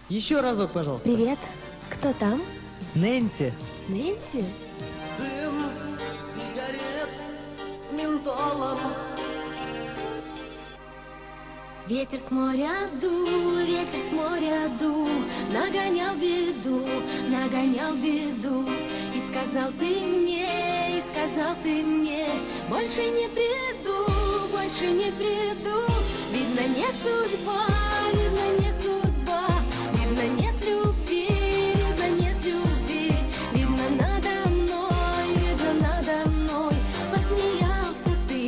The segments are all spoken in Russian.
Еще разок, пожалуйста. Привет. Кто там? Нэнси. Нэнси? Дым сигарет с ментолом. Ветер с моря дул, ветер с моря дул, нагонял беду, и сказал ты мне, больше не приду, видно не судьба, видно нет любви, видно надо мной, посмеялся ты.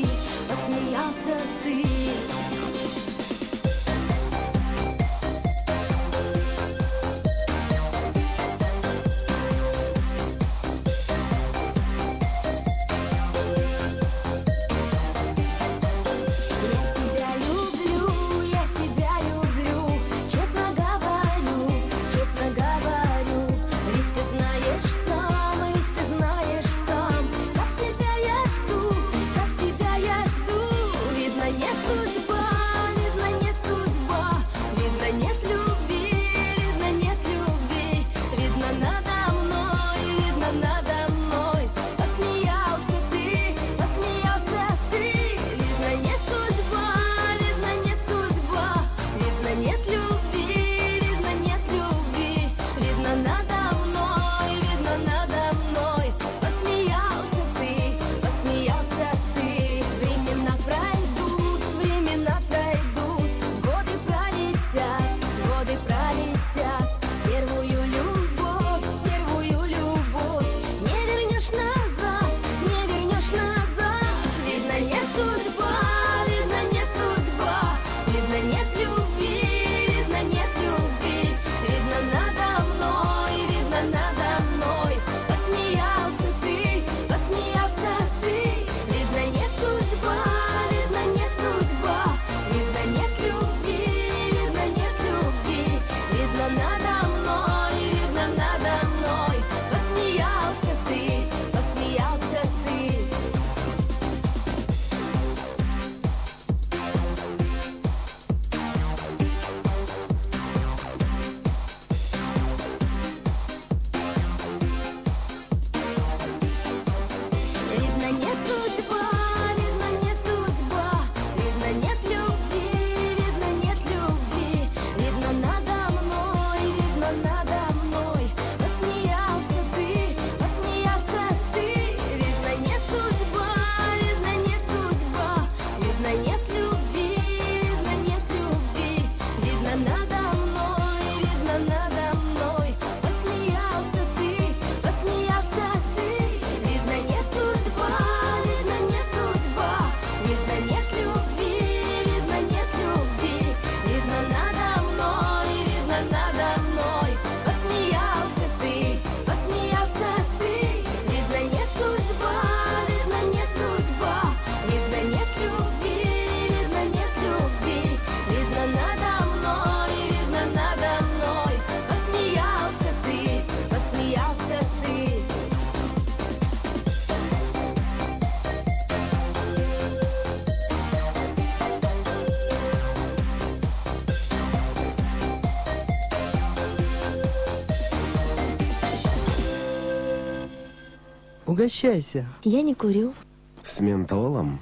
Я тебя люблю, честно говорю, ведь ты знаешь сам, как тебя я жду, видно не судьба, видно нет любви, видно надо мной, посмеялся ты, видно не судьба, видно нет любви, видно надо мной, посмеялся ты. Времена пройдут, годы пролетят, первую любовь, не вернешь назад, видно не судьба, видно нет любви, видно надо мной, посмеялся ты, видно не судьба, видно нет любви, видно надо мной, посмеялся ты. Видно не судьба, видно нет любви, видно надо мной, посмеялся ты, видно не судьба, видно нет любви, видно надо мной, посмеялся ты, видно не судьба, видно нет любви, видно надо мной, посмеялся ты, видно не судьба, видно нет любви, видно надо мной, посмеялся ты. Угощайся. Я не курю. С ментолом.